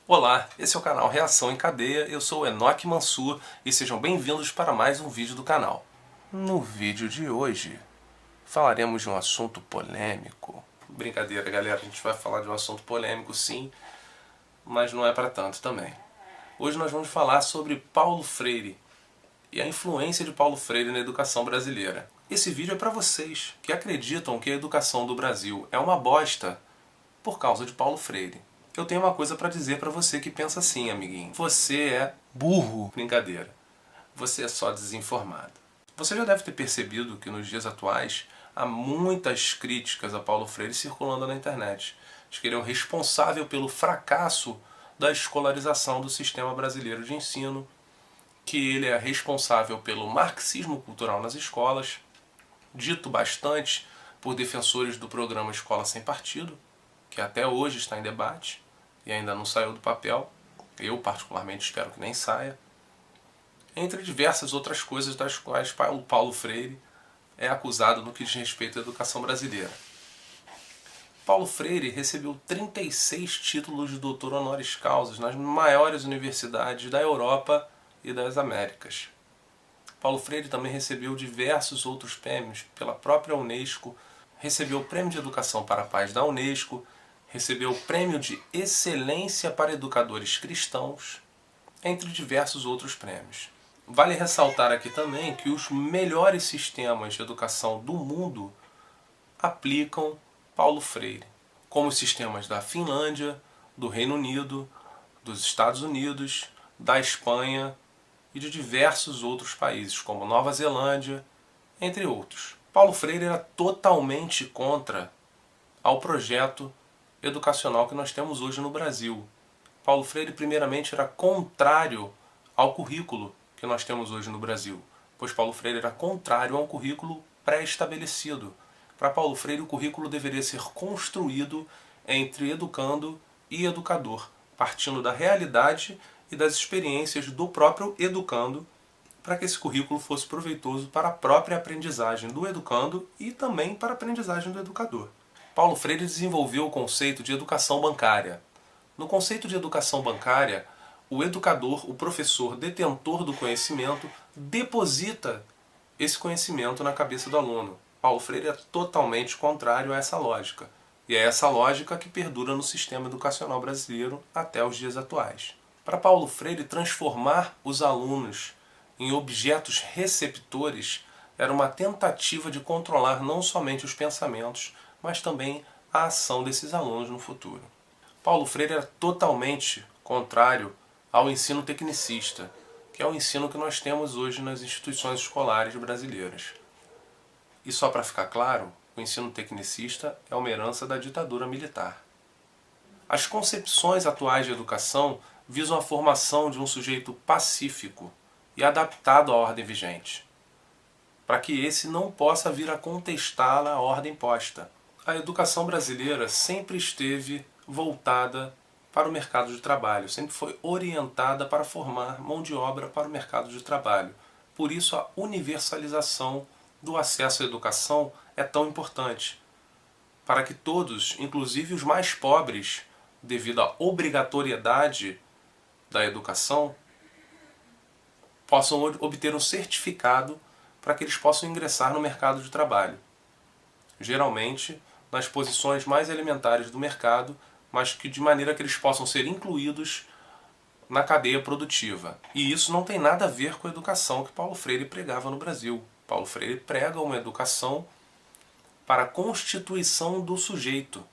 Olá, esse é o canal Reação em Cadeia, eu sou o Enoque Mansur e sejam bem-vindos para mais um vídeo do canal. No vídeo de hoje, falaremos de um assunto polêmico. Brincadeira, galera, a gente vai falar de um assunto polêmico sim, mas não é para tanto também. Hoje nós vamos falar sobre Paulo Freire e a influência de Paulo Freire na educação brasileira. Esse vídeo é para vocês que acreditam que a educação do Brasil é uma bosta por causa de Paulo Freire. Eu tenho uma coisa para dizer para você que pensa assim, amiguinho. Você é burro. Brincadeira. Você é só desinformado. Você já deve ter percebido que nos dias atuais há muitas críticas a Paulo Freire circulando na internet. Diz que ele é o responsável pelo fracasso da escolarização do sistema brasileiro de ensino, que ele é responsável pelo marxismo cultural nas escolas, dito bastante por defensores do programa Escola Sem Partido, que até hoje está em debate e ainda não saiu do papel. Eu particularmente espero que nem saia. Entre diversas outras coisas das quais o Paulo Freire é acusado no que diz respeito à educação brasileira. Paulo Freire recebeu 36 títulos de doutor honoris causa nas maiores universidades da Europa e das Américas. Paulo Freire também recebeu diversos outros prêmios pela própria Unesco, recebeu o Prêmio de Educação para a Paz da Unesco, recebeu o Prêmio de Excelência para Educadores Cristãos, entre diversos outros prêmios. Vale ressaltar aqui também que os melhores sistemas de educação do mundo aplicam Paulo Freire, como os sistemas da Finlândia, do Reino Unido, dos Estados Unidos, da Espanha e de diversos outros países, como Nova Zelândia, entre outros. Paulo Freire era totalmente contra ao projeto educacional que nós temos hoje no Brasil. Paulo Freire, primeiramente, era contrário ao currículo que nós temos hoje no Brasil, pois Paulo Freire era contrário a um currículo pré-estabelecido. Para Paulo Freire, o currículo deveria ser construído entre educando e educador, partindo da realidade e das experiências do próprio educando, para que esse currículo fosse proveitoso para a própria aprendizagem do educando e também para a aprendizagem do educador. Paulo Freire desenvolveu o conceito de educação bancária. No conceito de educação bancária, o educador, o professor detentor do conhecimento, deposita esse conhecimento na cabeça do aluno. Paulo Freire é totalmente contrário a essa lógica. E é essa lógica que perdura no sistema educacional brasileiro até os dias atuais. Para Paulo Freire, transformar os alunos em objetos receptores era uma tentativa de controlar não somente os pensamentos, mas também a ação desses alunos no futuro. Paulo Freire era totalmente contrário ao ensino tecnicista, que é o ensino que nós temos hoje nas instituições escolares brasileiras. E só para ficar claro, o ensino tecnicista é uma herança da ditadura militar. As concepções atuais de educação visam a formação de um sujeito pacífico e adaptado à ordem vigente, para que esse não possa vir a contestar a ordem posta. A educação brasileira sempre esteve voltada para o mercado de trabalho, sempre foi orientada para formar mão de obra para o mercado de trabalho. Por isso a universalização do acesso à educação é tão importante, para que todos, inclusive os mais pobres, devido à obrigatoriedade da educação, possam obter um certificado para que eles possam ingressar no mercado de trabalho. Geralmente nas posições mais elementares do mercado, mas que de maneira que eles possam ser incluídos na cadeia produtiva. E isso não tem nada a ver com a educação que Paulo Freire pregava no Brasil. Paulo Freire prega uma educação para a constituição do sujeito,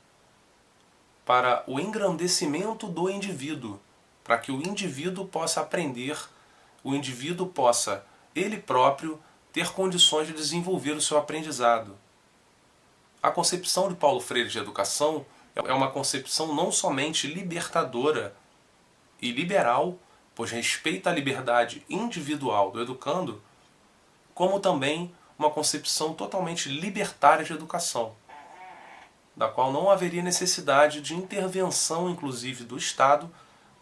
para o engrandecimento do indivíduo, para que o indivíduo possa aprender, o indivíduo possa, ele próprio, ter condições de desenvolver o seu aprendizado. A concepção de Paulo Freire de educação é uma concepção não somente libertadora e liberal, pois respeita a liberdade individual do educando, como também uma concepção totalmente libertária de educação, da qual não haveria necessidade de intervenção, inclusive, do Estado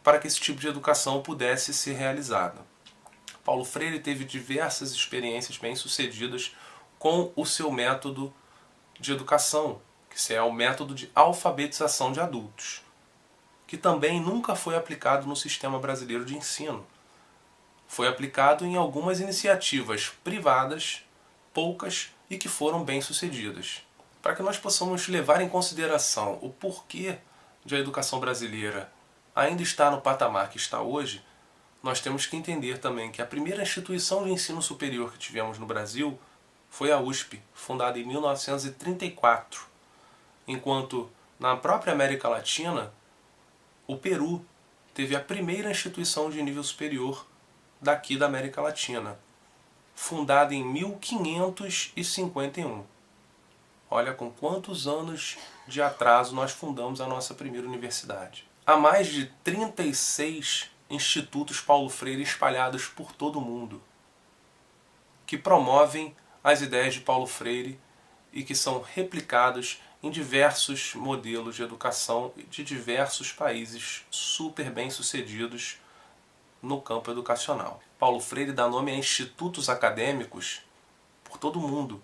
para que esse tipo de educação pudesse ser realizada. Paulo Freire teve diversas experiências bem-sucedidas com o seu método de educação, que é o método de alfabetização de adultos, que também nunca foi aplicado no sistema brasileiro de ensino. Foi aplicado em algumas iniciativas privadas, poucas e que foram bem-sucedidas. Para que nós possamos levar em consideração o porquê de a educação brasileira ainda está no patamar que está hoje, nós temos que entender também que a primeira instituição de ensino superior que tivemos no Brasil foi a USP, fundada em 1934, enquanto na própria América Latina, o Peru teve a primeira instituição de nível superior daqui da América Latina, fundada em 1551. Olha com quantos anos de atraso nós fundamos a nossa primeira universidade. Há mais de 36 institutos Paulo Freire espalhados por todo o mundo, que promovem as ideias de Paulo Freire e que são replicados em diversos modelos de educação de diversos países super bem-sucedidos no campo educacional. Paulo Freire dá nome a institutos acadêmicos por todo o mundo,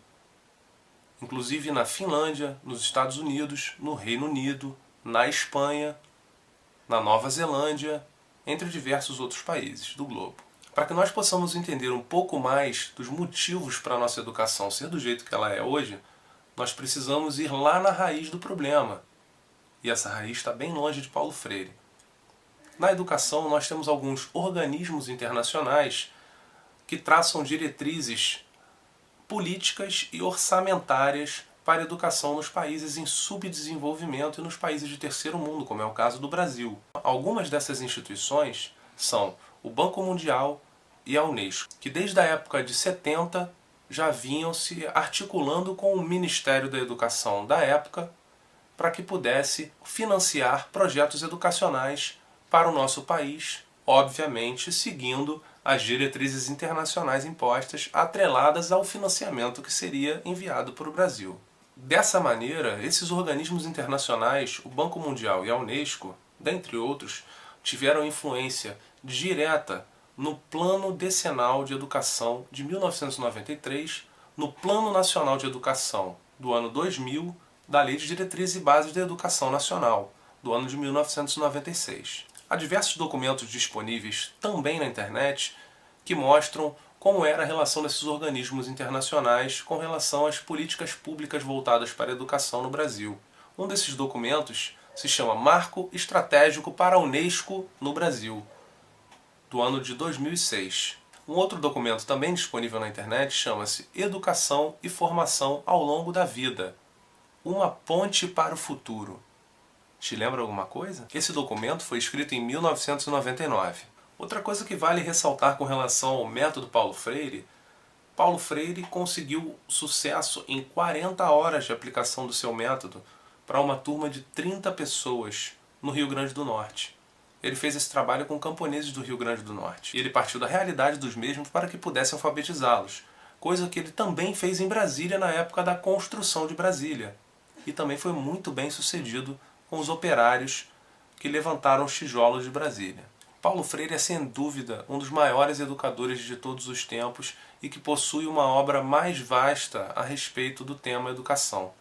inclusive na Finlândia, nos Estados Unidos, no Reino Unido, na Espanha, na Nova Zelândia, entre diversos outros países do globo. Para que nós possamos entender um pouco mais dos motivos para a nossa educação ser do jeito que ela é hoje, nós precisamos ir lá na raiz do problema. E essa raiz está bem longe de Paulo Freire. Na educação, nós temos alguns organismos internacionais que traçam diretrizes políticas e orçamentárias para a educação nos países em subdesenvolvimento e nos países de terceiro mundo, como é o caso do Brasil. Algumas dessas instituições são o Banco Mundial e a Unesco, que desde a época de 70 já vinham se articulando com o Ministério da Educação da época para que pudesse financiar projetos educacionais para o nosso país, obviamente seguindo as diretrizes internacionais impostas atreladas ao financiamento que seria enviado para o Brasil. Dessa maneira, esses organismos internacionais, o Banco Mundial e a Unesco, dentre outros, tiveram influência direta no Plano Decenal de Educação de 1993, no Plano Nacional de Educação do ano 2000, da Lei de Diretrizes e Bases da Educação Nacional, do ano de 1996. Há diversos documentos disponíveis também na internet que mostram como era a relação desses organismos internacionais com relação às políticas públicas voltadas para a educação no Brasil. Um desses documentos se chama Marco Estratégico para a Unesco no Brasil, do ano de 2006. Um outro documento também disponível na internet chama-se Educação e Formação ao Longo da Vida, uma ponte para o futuro. Te lembra alguma coisa? Esse documento foi escrito em 1999. Outra coisa que vale ressaltar com relação ao método Paulo Freire conseguiu sucesso em 40 horas de aplicação do seu método para uma turma de 30 pessoas no Rio Grande do Norte. Ele fez esse trabalho com camponeses do Rio Grande do Norte. E ele partiu da realidade dos mesmos para que pudesse alfabetizá-los, coisa que ele também fez em Brasília na época da construção de Brasília. E também foi muito bem sucedido com os operários que levantaram os tijolos de Brasília. Paulo Freire é sem dúvida um dos maiores educadores de todos os tempos e que possui uma obra mais vasta a respeito do tema educação.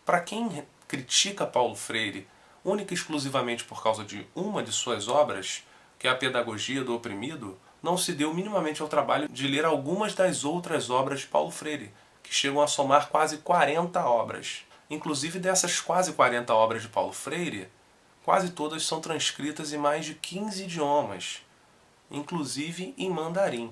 Para quem critica Paulo Freire única e exclusivamente por causa de uma de suas obras, que é a Pedagogia do Oprimido, não se deu minimamente ao trabalho de ler algumas das outras obras de Paulo Freire, que chegam a somar quase 40 obras. Inclusive dessas quase 40 obras de Paulo Freire, quase todas são transcritas em mais de 15 idiomas, inclusive em mandarim.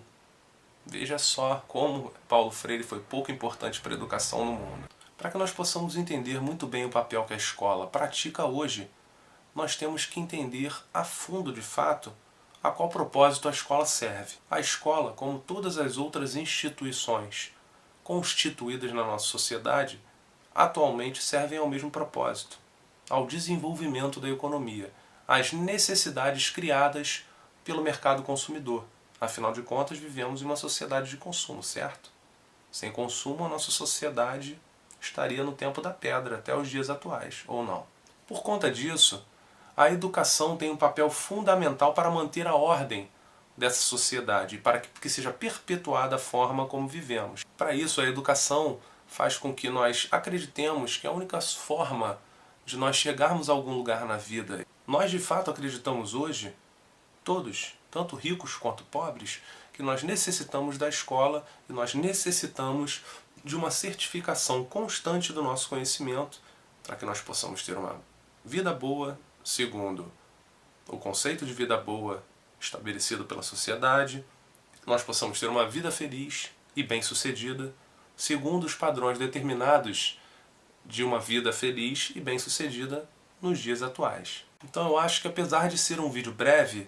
Veja só como Paulo Freire foi pouco importante para a educação no mundo. Para que nós possamos entender muito bem o papel que a escola pratica hoje, nós temos que entender a fundo, de fato, a qual propósito a escola serve. A escola, como todas as outras instituições constituídas na nossa sociedade, atualmente servem ao mesmo propósito, ao desenvolvimento da economia, às necessidades criadas pelo mercado consumidor. Afinal de contas, vivemos em uma sociedade de consumo, certo? Sem consumo, a nossa sociedade estaria no tempo da pedra até os dias atuais, ou não. Por conta disso, a educação tem um papel fundamental para manter a ordem dessa sociedade, para que seja perpetuada a forma como vivemos. Para isso, a educação faz com que nós acreditemos que a única forma de nós chegarmos a algum lugar na vida Nós de fato acreditamos hoje, todos, tanto ricos quanto pobres, que nós necessitamos da escola e nós necessitamos de uma certificação constante do nosso conhecimento para que nós possamos ter uma vida boa, segundo o conceito de vida boa estabelecido pela sociedade, nós possamos ter uma vida feliz e bem-sucedida, segundo os padrões determinados de uma vida feliz e bem-sucedida nos dias atuais. Então eu acho que apesar de ser um vídeo breve,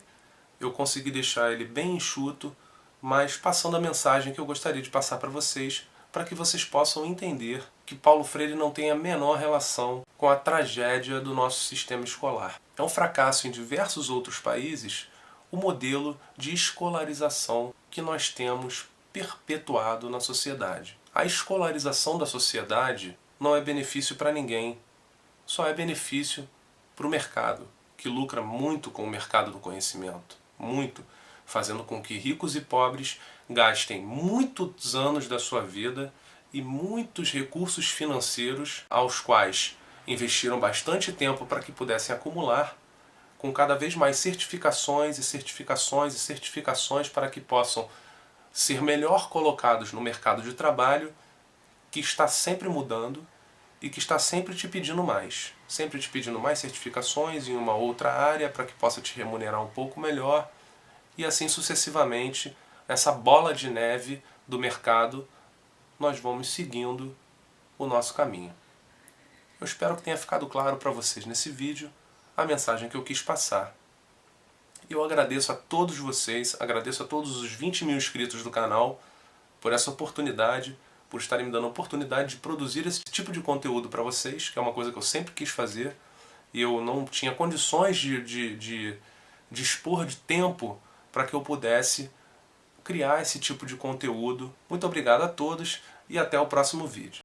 eu consegui deixar ele bem enxuto, mas passando a mensagem que eu gostaria de passar para vocês, para que vocês possam entender que Paulo Freire não tem a menor relação com a tragédia do nosso sistema escolar. É um fracasso em diversos outros países o modelo de escolarização que nós temos perpetuado na sociedade. A escolarização da sociedade não é benefício para ninguém, só é benefício para o mercado, que lucra muito com o mercado do conhecimento, muito, fazendo com que ricos e pobres gastem muitos anos da sua vida e muitos recursos financeiros aos quais investiram bastante tempo para que pudessem acumular, com cada vez mais certificações e certificações e certificações para que possam ser melhor colocados no mercado de trabalho, que está sempre mudando e que está sempre te pedindo mais certificações em uma outra área para que possa te remunerar um pouco melhor, e assim sucessivamente, essa bola de neve do mercado, nós vamos seguindo o nosso caminho. Eu espero que tenha ficado claro para vocês nesse vídeo a mensagem que eu quis passar. Eu agradeço a todos vocês, agradeço a todos os 20 mil inscritos do canal por essa oportunidade, por estarem me dando a oportunidade de produzir esse tipo de conteúdo para vocês, que é uma coisa que eu sempre quis fazer, e eu não tinha condições de dispor de tempo para que eu pudesse criar esse tipo de conteúdo. Muito obrigado a todos e até o próximo vídeo.